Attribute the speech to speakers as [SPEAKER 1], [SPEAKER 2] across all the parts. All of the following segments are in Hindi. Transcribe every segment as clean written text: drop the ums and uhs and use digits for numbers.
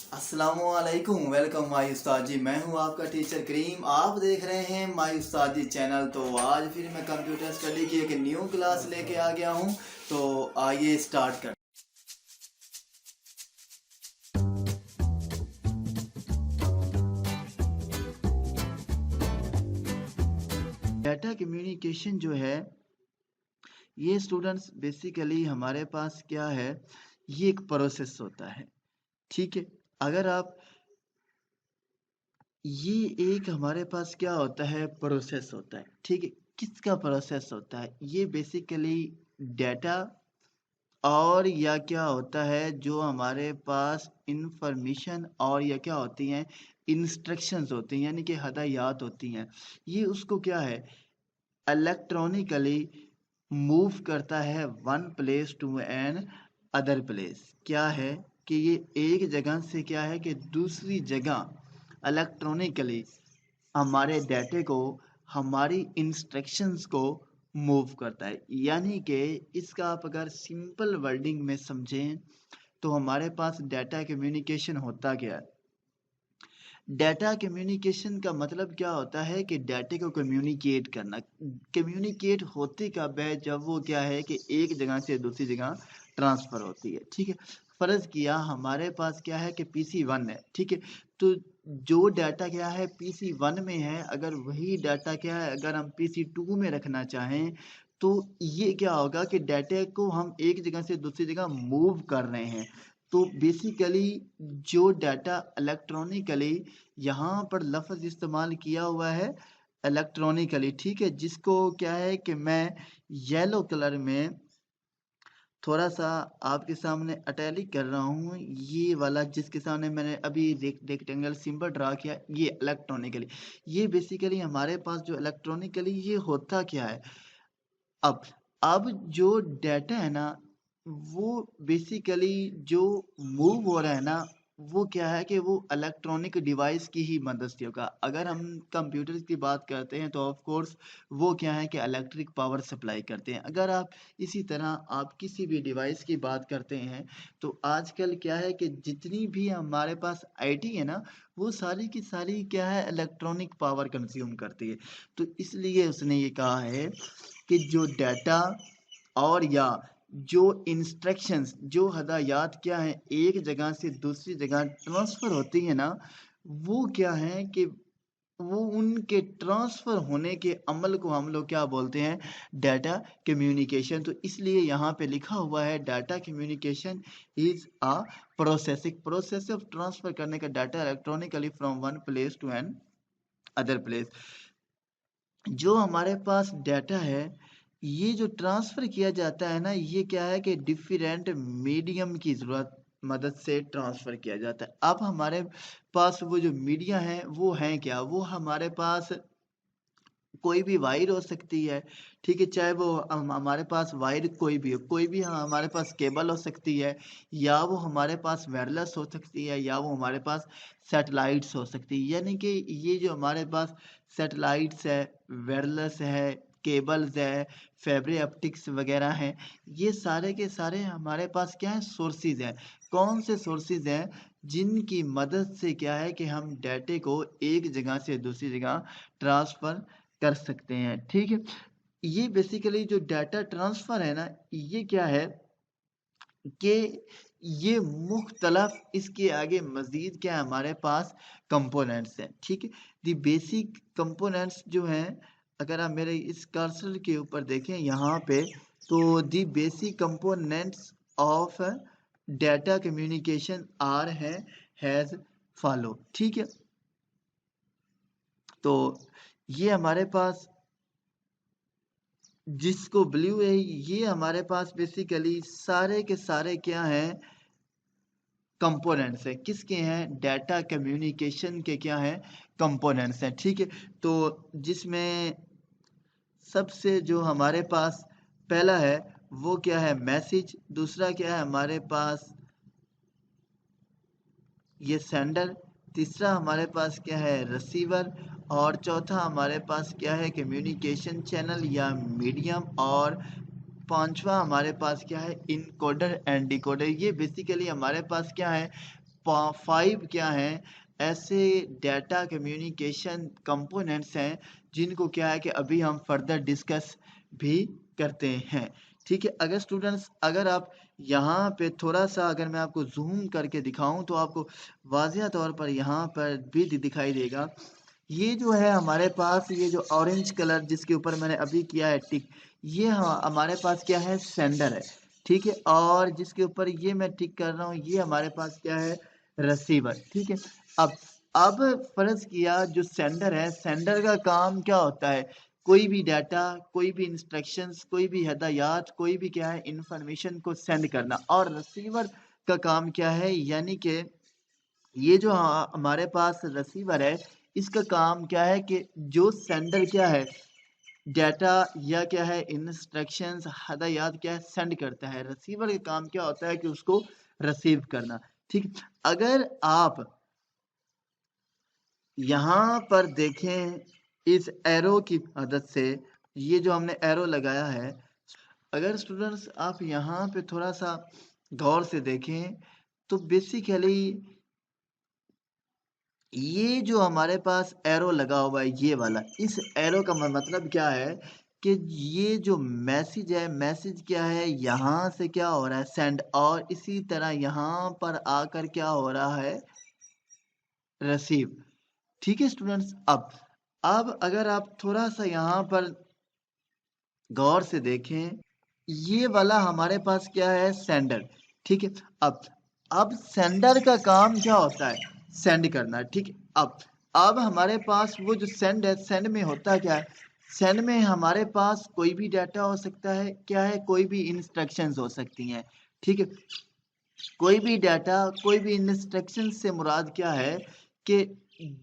[SPEAKER 1] अस्सलामुअलैकुम, वेलकम माई उस्ताद जी। मैं हूं आपका टीचर करीम। आप देख रहे हैं माई उस्ताद जी चैनल। तो आज फिर मैं कंप्यूटर स्टडी की एक न्यू क्लास लेके आ गया हूं। तो आइए स्टार्ट कर। डाटा कम्युनिकेशन जो है, ये स्टूडेंट्स बेसिकली हमारे पास क्या है, ये एक प्रोसेस होता है। ठीक है, अगर आप ये एक हमारे पास क्या होता है, प्रोसेस होता है। ठीक है, किसका प्रोसेस होता है? ये बेसिकली डाटा और या क्या होता है, जो हमारे पास इंफॉर्मेशन और या क्या होती हैं, इंस्ट्रक्शंस होती हैं, यानी कि हदायत होती हैं। ये उसको क्या है, इलेक्ट्रॉनिकली मूव करता है one place to another place. क्या है कि ये एक जगह से क्या है कि दूसरी जगह इलेक्ट्रॉनिकली हमारे डाटे को, हमारी इंस्ट्रक्शंस को मूव करता है। यानी कि इसका आप अगर सिंपल वर्डिंग में समझें तो हमारे पास डाटा कम्युनिकेशन होता क्या है। डाटा कम्युनिकेशन का मतलब क्या होता है कि डाटे को कम्युनिकेट करना। कम्युनिकेट होती कब है, जब वो क्या है कि एक जगह से दूसरी जगह ट्रांसफ़र होती है। ठीक है, फ़र्ज़ किया हमारे पास क्या है कि PC1 है। ठीक है, तो जो डाटा क्या है PC1 में है, अगर वही डाटा क्या है अगर हम PC2 में रखना चाहें तो ये क्या होगा कि डाटे को हम एक जगह से दूसरी जगह मूव कर रहे हैं। तो बेसिकली जो डाटा इलेक्ट्रॉनिकली, यहाँ पर लफ्ज़ इस्तेमाल किया हुआ है इलेक्ट्रॉनिकली। ठीक है, जिसको क्या है कि मैं येलो कलर में थोड़ा सा आपके सामने अटैलिक कर रहा हूँ। ये वाला जिसके सामने मैंने अभी रेक्टेंगल सिंबल ड्रा किया, ये इलेक्ट्रॉनिकली। ये बेसिकली हमारे पास जो इलेक्ट्रॉनिकली ये होता क्या है। अब अब जो डाटा है ना, वो बेसिकली जो मूव हो रहा है ना, वो क्या है कि वो इलेक्ट्रॉनिक डिवाइस की ही मदद से होगा। अगर हम कंप्यूटर की बात करते हैं तो ऑफ कोर्स वो क्या है कि इलेक्ट्रिक पावर सप्लाई करते हैं। अगर आप इसी तरह आप किसी भी डिवाइस की बात करते हैं तो आजकल क्या है कि जितनी भी हमारे पास आईटी है ना, वो सारी की सारी क्या है, इलेक्ट्रॉनिक पावर कंज्यूम करती है। तो इसलिए उसने ये कहा है कि जो डाटा और या जो इंस्ट्रक्शंस, जो हदायत क्या है एक जगह से दूसरी जगह ट्रांसफ़र होती है ना, वो क्या है कि वो उनके ट्रांसफ़र होने के अमल को हम लोग क्या बोलते हैं, डाटा कम्युनिकेशन। तो इसलिए यहाँ पे लिखा हुआ है data communication is a process of transfer करने का data electronically from one place to another place. जो हमारे पास डाटा है, ये जो ट्रांसफ़र किया जाता है ना, ये क्या है कि डिफरेंट मीडियम की ज़रूरत मदद से ट्रांसफ़र किया जाता है। अब हमारे पास वो जो मीडिया है वो हैं क्या? वो हमारे पास कोई भी वायर हो सकती है। ठीक है, चाहे वो हमारे पास वायर कोई भी हो, कोई भी हमारे पास केबल हो सकती है, या वो हमारे पास वायरलेस हो सकती है, या वो हमारे पास सैटेलाइट्स हो सकती है। यानी कि ये जो हमारे पास सैटेलाइट्स है, वायरलेस है, केबल्स है, फाइबर ऑप्टिक्स वगैरह हैं, ये सारे के सारे हमारे पास क्या है, सोर्सेज हैं। कौन से सोर्सेज हैं? जिनकी मदद से क्या है कि हम डाटे को एक जगह से दूसरी जगह ट्रांसफ़र कर सकते हैं। ठीक है, ये बेसिकली जो डाटा ट्रांसफ़र है ना, ये क्या है कि ये मुख्तलफ इसके आगे मज़ीद क्या है, हमारे पास कंपोनेंट्स हैं। ठीक है, द बेसिक कंपोनेंट्स जो हैं, अगर आप मेरे इस कर्सर के ऊपर देखें यहाँ पे, तो the basic components of data communication are हैं हैज़ फॉलो। ठीक है, तो ये हमारे पास जिसको ब्लू है, ये हमारे पास बेसिकली सारे के सारे क्या हैं, कंपोनेंट्स हैं। किसके हैं? डाटा कम्युनिकेशन के क्या हैं, कंपोनेंट्स हैं। ठीक है, तो जिसमें सबसे जो हमारे पास पहला है वो क्या है, मैसेज। दूसरा क्या है हमारे पास, ये सेंडर। तीसरा हमारे पास क्या है, रिसीवर। और चौथा हमारे पास क्या है, कम्युनिकेशन चैनल या मीडियम। और पांचवा हमारे पास क्या है, इनकोडर एंड डिकोडर। ये बेसिकली हमारे पास क्या है, 5 क्या हैं ऐसे डाटा कम्युनिकेशन कंपोनेंट्स हैं जिनको क्या है कि अभी हम फर्दर डिस्कस भी करते हैं। ठीक है, अगर स्टूडेंट्स अगर आप यहाँ पे थोड़ा सा अगर मैं आपको जूम करके दिखाऊं तो आपको वाज़िया तौर पर यहाँ पर भी दिखाई देगा। ये जो है हमारे पास ये जो ऑरेंज कलर जिसके ऊपर मैंने अभी किया है टिक, ये हमारे पास क्या है सेंडर है। ठीक है, और जिसके ऊपर ये मैं टिक कर रहा हूँ ये हमारे पास क्या है रिसीवर। ठीक है, अब अब फर्ज किया जो सेंडर है, सेंडर का काम क्या होता है, कोई भी डाटा, कोई भी इंस्ट्रक्शंस, कोई भी हदायत, कोई भी क्या है इंफॉर्मेशन को सेंड करना। और रिसीवर का काम क्या है, यानी कि ये जो हमारे पास रिसीवर है इसका काम क्या है कि जो सेंडर क्या है डाटा या क्या है इंस्ट्रक्शंस हदायत क्या है सेंड करता है, रिसीवर का काम क्या होता है कि उसको रिसीव करना। ठीक, अगर आप यहाँ पर देखें इस एरो की मदद से, ये जो हमने एरो लगाया है, अगर स्टूडेंट्स आप यहाँ पे थोड़ा सा गौर से देखें तो बेसिकली ये जो हमारे पास एरो लगा हुआ है ये वाला, इस एरो का मतलब क्या है कि ये जो मैसेज है, मैसेज क्या है यहाँ से क्या हो रहा है सेंड, और इसी तरह यहाँ पर आकर क्या हो रहा है रिसीव। ठीक है स्टूडेंट्स, अब अगर आप थोड़ा सा यहाँ पर गौर से देखें, ये वाला हमारे पास क्या है सेंडर। ठीक है, अब सेंडर का काम क्या होता है सेंड करना। ठीक है, अब हमारे पास वो जो सेंड है, सेंड में होता क्या है, सेंड में हमारे पास कोई भी डाटा हो सकता है, क्या है कोई भी इंस्ट्रक्शंस हो सकती हैं। ठीक है, कोई भी डाटा, कोई भी इंस्ट्रक्शन से मुराद क्या है कि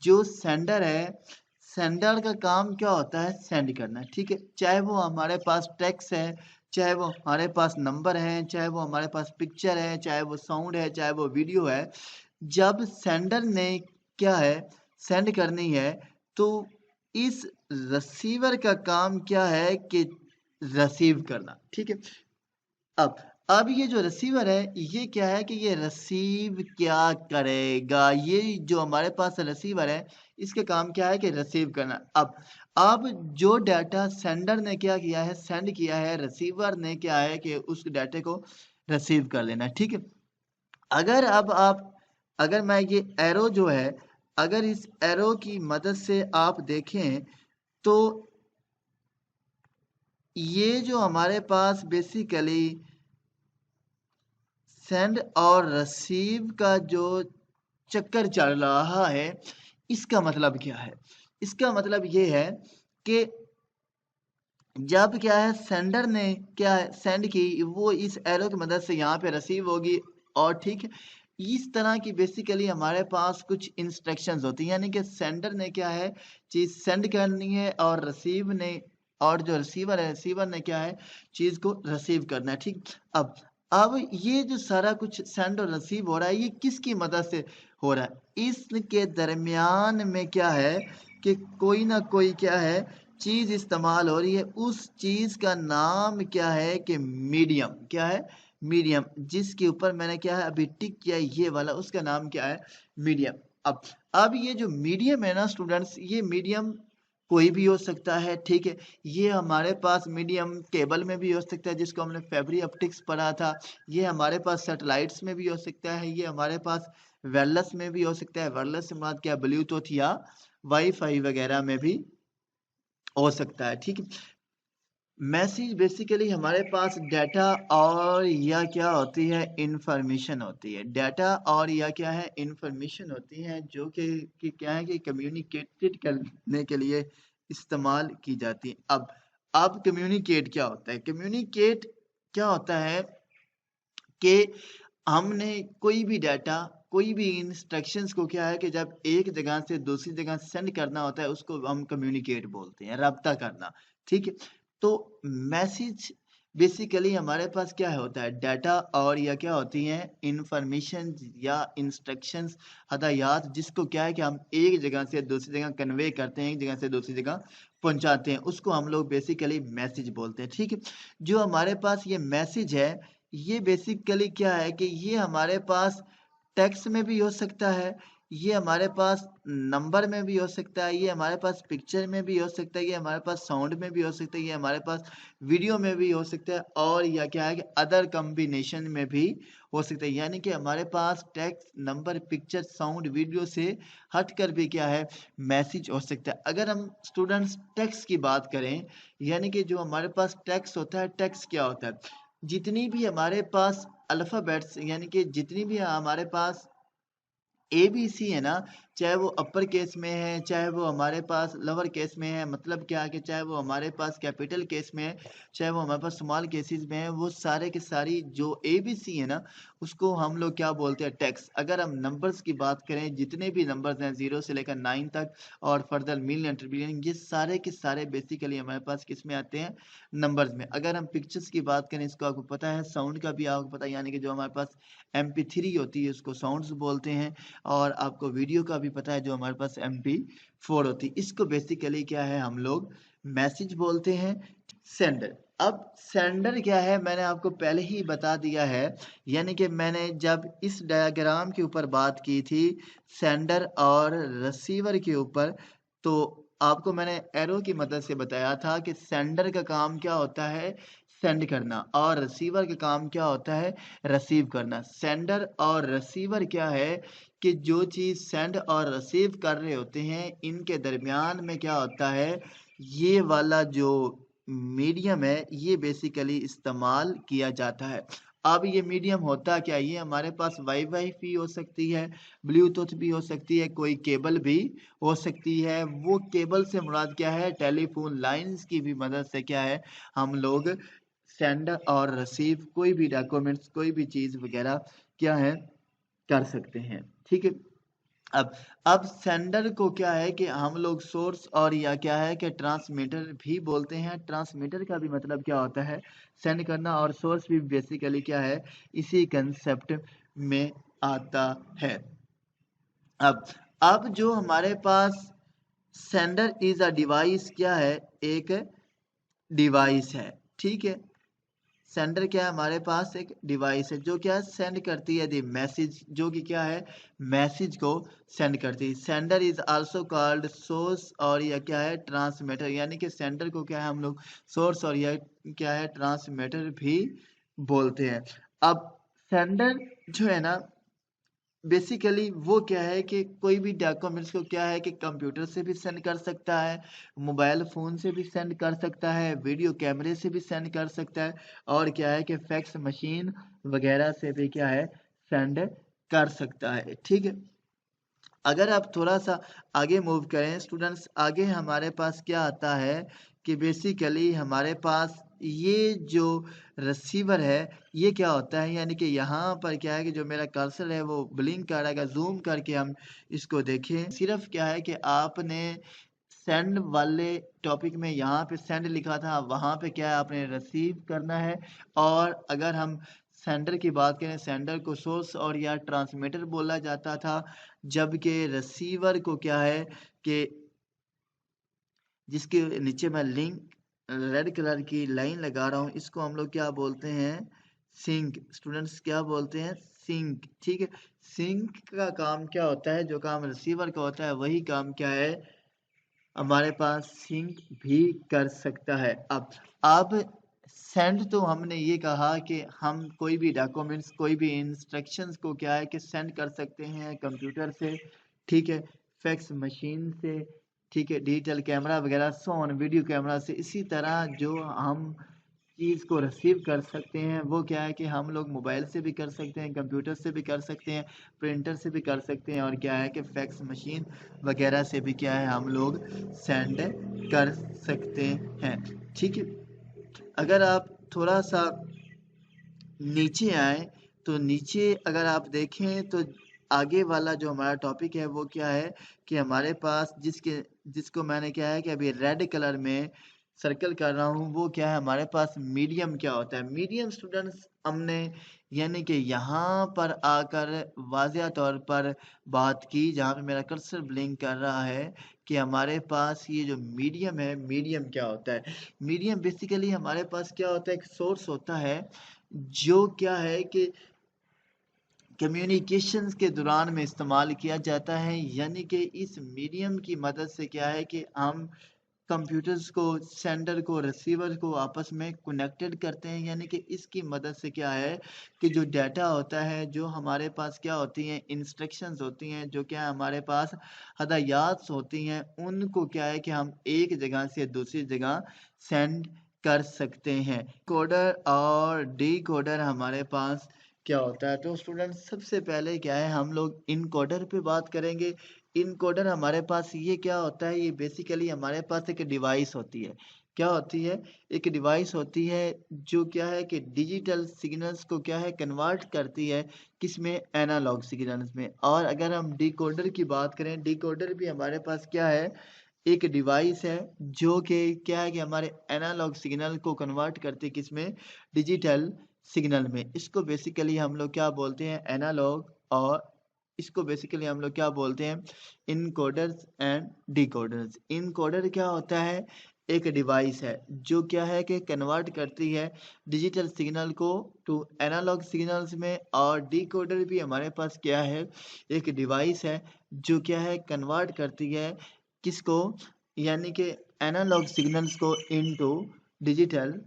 [SPEAKER 1] जो सेंडर है, सेंडर का काम क्या होता है सेंड करना। ठीक है, चाहे वो हमारे पास टेक्स्ट है, चाहे वो हमारे पास नंबर है, चाहे वो हमारे पास पिक्चर है, चाहे वो साउंड है, चाहे वो वीडियो है, जब सेंडर ने क्या है सेंड करनी है तो इस रिसीवर का काम क्या है कि रिसीव करना। ठीक है, अब अब ये जो रिसीवर है ये क्या है कि ये रिसीव क्या करेगा, ये जो हमारे पास रिसीवर है इसका काम क्या है कि रिसीव करना। अब जो डाटा सेंडर ने क्या किया है सेंड किया है, रिसीवर ने क्या है कि उस डाटे को रिसीव कर लेना। ठीक है, अगर अब आप अगर मैं ये एरो जो है, अगर इस एरो की मदद से आप देखें तो ये जो हमारे पास बेसिकली सेंड और रिसीव का जो चक्कर चल रहा है इसका मतलब क्या है, इसका मतलब ये है कि जब क्या है सेंडर ने क्या है सेंड की, वो इस एरो की मदद से यहाँ पे रिसीव होगी। और ठीक है, इस तरह की बेसिकली हमारे पास कुछ इंस्ट्रक्शंस होती हैं, यानी कि सेंडर ने क्या है चीज़ सेंड करनी है और रिसीव ने, और जो रिसीवर है रिसीवर ने क्या है चीज़ को रिसीव करना है। ठीक, अब ये जो सारा कुछ सेंड और रिसीव हो रहा है ये किसकी मदद से हो रहा है, इसके दरमियान में क्या है कि कोई ना कोई क्या है चीज इस्तेमाल हो रही है, उस चीज का नाम क्या है कि मीडियम, क्या है मीडियम, जिसके ऊपर मैंने क्या है अभी टिक किया ये वाला, उसका नाम क्या है मीडियम। अब ये जो मीडियम है ना स्टूडेंट्स, ये मीडियम कोई भी हो सकता है। ठीक है, ये हमारे पास मीडियम केबल में भी हो सकता है जिसको हमने फैब्री ऑप्टिक्स पढ़ा था, ये हमारे पास सैटेलाइट्स में भी हो सकता है, ये हमारे पास वायरलेस में भी हो सकता है, वायरलेस से मुराद क्या ब्लूटूथ या वाईफाई वगैरह में भी हो सकता है। ठीक है, मैसेज बेसिकली हमारे पास डाटा और या क्या होती है इंफॉर्मेशन होती है, डाटा और या क्या है इंफॉर्मेशन होती है जो कि क्या है कि कम्युनिकेटेड करने के लिए इस्तेमाल की जाती है। अब कम्युनिकेट क्या होता है, कम्युनिकेट क्या होता है कि हमने कोई भी डाटा, कोई भी इंस्ट्रक्शंस को क्या है कि जब एक जगह से दूसरी जगह सेंड करना होता है उसको हम कम्युनिकेट बोलते हैं, राब्ता करना। ठीक है, तो मैसेज बेसिकली हमारे पास क्या होता है डाटा और या क्या होती हैं इंफॉर्मेशन या इंस्ट्रक्शंस हदायत, जिसको क्या है कि हम एक जगह से दूसरी जगह कन्वे करते हैं, एक जगह से दूसरी जगह पहुंचाते हैं, उसको हम लोग बेसिकली मैसेज बोलते हैं। ठीक है, जो हमारे पास ये मैसेज है ये बेसिकली क्या है कि ये हमारे पास टेक्स्ट में भी हो सकता है, ये हमारे पास नंबर में भी हो सकता है, ये हमारे पास पिक्चर में भी हो सकता है, ये हमारे पास साउंड में भी हो सकता है, ये हमारे पास वीडियो में भी हो सकता है, और या क्या है कि अदर कॉम्बिनेशन में भी हो सकता है। यानी कि हमारे पास text, number, picture, sound, video से हटकर भी क्या है, मैसेज हो सकता है। अगर हम स्टूडेंट्स टेक्स्ट की बात करें, यानी कि जो हमारे पास टेक्स्ट होता है, टेक्स्ट क्या होता है, जितनी भी हमारे पास अल्फ़ाबेट्स, यानी कि जितनी भी हमारे पास एबीसी है ना, चाहे वो अपर केस में है, चाहे वो हमारे पास लोअर केस में है, मतलब क्या है कि चाहे वो हमारे पास कैपिटल केस में है, चाहे वो हमारे पास स्मॉल केसेस में है, वो सारे के सारी जो एबीसी है ना, उसको हम लोग क्या बोलते हैं, टेक्स्ट। अगर हम नंबर्स की बात करें, जितने भी नंबर्स हैं 0 से लेकर 9 तक और फर्दर मिलियन, ट्रिलियन, ये सारे के सारे बेसिकली हमारे पास किस में आते हैं, नंबर्स में। अगर हम पिक्चर्स की बात करें, इसको आपको पता है, साउंड का भी आपको पता है, यानी कि जो हमारे पास MP3 होती है उसको साउंड्स बोलते हैं, और आपको वीडियो का भी पता है जो हमारे पास MP4 होती है, इसको बेसिकली क्या है, हम लोग मैसेज बोलते हैं, सेंडर। अब सेंडर क्या है, मैंने आपको पहले ही बता दिया है, यानी कि मैंने जब इस डायग्राम के ऊपर बात की थी सेंडर और रिसीवर के ऊपर, तो आपको मैंने एरो की मदद से बताया था कि सेंडर का काम क्या होता है, सेंड करना, और रिसीवर का काम क्या होता है, रिसीव करना। सेंडर और रिसीवर क्या है कि जो चीज़ सेंड और रिसीव कर रहे होते हैं, इनके दरमियान में क्या होता है, ये वाला जो मीडियम है, ये बेसिकली इस्तेमाल किया जाता है। अब ये मीडियम होता क्या है, ये हमारे पास वाईफाई भी हो सकती है, ब्लूटूथ भी हो सकती है, कोई केबल भी हो सकती है। वो केबल से मुराद क्या है, टेलीफोन लाइंस की भी मदद से क्या है, हम लोग सेंड और रिसीव कोई भी डॉक्यूमेंट्स, कोई भी चीज़ वगैरह क्या है, कर सकते हैं। ठीक है। अब सेंडर को क्या है कि हम लोग सोर्स और या क्या है कि ट्रांसमीटर भी बोलते हैं। ट्रांसमीटर का भी मतलब क्या होता है, सेंड करना, और सोर्स भी बेसिकली क्या है, इसी कंसेप्ट में आता है। अब जो हमारे पास सेंडर इज अ डिवाइस क्या है, एक डिवाइस है। ठीक है। सेंडर क्या है, हमारे पास एक डिवाइस है जो क्या सेंड करती है दी मैसेज, जो कि क्या है, मैसेज को सेंड करती है। Sender is also called source और यह क्या है, ट्रांसमीटर, यानी कि सेंडर को क्या है, हम लोग सोर्स और यह क्या है, ट्रांसमीटर भी बोलते हैं। अब सेंडर जो है ना, बेसिकली वो क्या है कि कोई भी डॉक्यूमेंट्स को क्या है कि कंप्यूटर से भी सेंड कर सकता है, मोबाइल फ़ोन से भी सेंड कर सकता है, वीडियो कैमरे से भी सेंड कर सकता है, और क्या है कि फैक्स मशीन वगैरह से भी क्या है, सेंड कर सकता है। ठीक है। अगर आप थोड़ा सा आगे मूव करें स्टूडेंट्स, आगे हमारे पास क्या आता है कि बेसिकली हमारे पास ये जो रिसीवर है, ये क्या होता है, यानी कि यहाँ पर क्या है कि जो मेरा कर्सर है वो ब्लिंक कर रहा है। जूम करके हम इसको देखें, सिर्फ क्या है कि आपने सेंड वाले टॉपिक में यहाँ पे सेंड लिखा था, वहाँ पे क्या है, आपने रिसीव करना है। और अगर हम सेंडर की बात करें, सेंडर को सोर्स और या ट्रांसमीटर बोला जाता था, जबकि रिसीवर को क्या है कि जिसके नीचे मैं लिंक रेड कलर की लाइन लगा रहा हूँ, इसको हम लोग क्या बोलते हैं, सिंक। स्टूडेंट्स क्या बोलते हैं, सिंक। ठीक है। सिंक का काम क्या होता है, जो काम रिसीवर का होता है वही काम क्या है, हमारे पास सिंक भी कर सकता है। अब सेंड तो हमने ये कहा कि हम कोई भी डॉक्यूमेंट्स, कोई भी इंस्ट्रक्शंस को क्या है कि सेंड कर सकते हैं कंप्यूटर से। ठीक है। फैक्स मशीन से। ठीक है। डिजिटल कैमरा वगैरह, सो ऑन, वीडियो कैमरा से। इसी तरह जो हम चीज़ को रिसीव कर सकते हैं, वो क्या है कि हम लोग मोबाइल से भी कर सकते हैं, कंप्यूटर से भी कर सकते हैं, प्रिंटर से भी कर सकते हैं, और क्या है कि फैक्स मशीन वगैरह से भी क्या है, हम लोग सेंड कर सकते हैं। ठीक है। अगर आप थोड़ा सा नीचे आए, तो नीचे अगर आप देखें तो आगे वाला जो हमारा टॉपिक है वो क्या है कि हमारे पास जिसको मैंने क्या है कि अभी रेड कलर में सर्कल कर रहा हूँ, वो क्या है, हमारे पास मीडियम क्या होता है। मीडियम स्टूडेंट्स हमने यानी कि यहाँ पर आकर वाज़िया तौर पर बात की, जहाँ पे मेरा कर्सर ब्लिंक कर रहा है, कि हमारे पास ये जो मीडियम है, मीडियम क्या होता है। मीडियम बेसिकली हमारे पास क्या होता है, एक सोर्स होता है जो क्या है कि कम्युनिकेशंस के दौरान में इस्तेमाल किया जाता है, यानी कि इस मीडियम की मदद से क्या है कि हम कंप्यूटर्स को, सेंडर को, रिसीवर को आपस में कनेक्टेड करते हैं। यानी कि इसकी मदद से क्या है कि जो डाटा होता है, जो हमारे पास क्या होती हैं, इंस्ट्रक्शंस होती हैं, जो क्या हमारे पास हदायत होती हैं, उनको क्या है कि हम एक जगह से दूसरी जगह सेंड कर सकते हैं। कोडर और डी कोडर हमारे पास क्या होता है, तो स्टूडेंट्स सबसे पहले क्या है, हम लोग इनकोडर पे बात करेंगे। इनकोडर हमारे पास ये क्या होता है, ये बेसिकली हमारे पास एक डिवाइस होती है। क्या होती है? एक डिवाइस होती है जो क्या है कि डिजिटल सिग्नल्स को क्या है कन्वर्ट करती है, किसमें, एनालॉग सिग्नल्स में। और अगर हम डिकोडर की बात करें, डिकोडर भी हमारे पास क्या है, एक डिवाइस है जो कि क्या है कि हमारे एनालॉग सिग्नल को कन्वर्ट करती है, किसमें, डिजिटल सिग्नल में। इसको बेसिकली हम लोग क्या बोलते हैं, एनालॉग, और इसको बेसिकली हम लोग क्या बोलते हैं, इनकोडर्स एंड डिकोडर्स। इनकोडर क्या होता है, एक डिवाइस है जो क्या है कि कन्वर्ट करती है डिजिटल सिग्नल को टू एनालॉग सिग्नल्स में। और डिकोडर भी हमारे पास क्या है, एक डिवाइस है जो क्या है कन्वर्ट करती है, किसको, यानी कि एनालॉग सिग्नल्स को into digital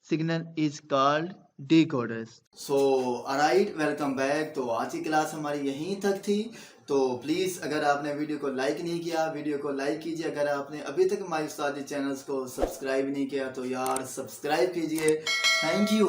[SPEAKER 1] signal is called decoders. So alright, welcome back. तो आज की क्लास हमारी यहीं तक थी। तो प्लीज़ अगर आपने वीडियो को लाइक नहीं किया, वीडियो को लाइक कीजिए। अगर आपने अभी तक माई उस्तादी चैनल्स को सब्सक्राइब नहीं किया तो यार सब्सक्राइब कीजिए। Thank you.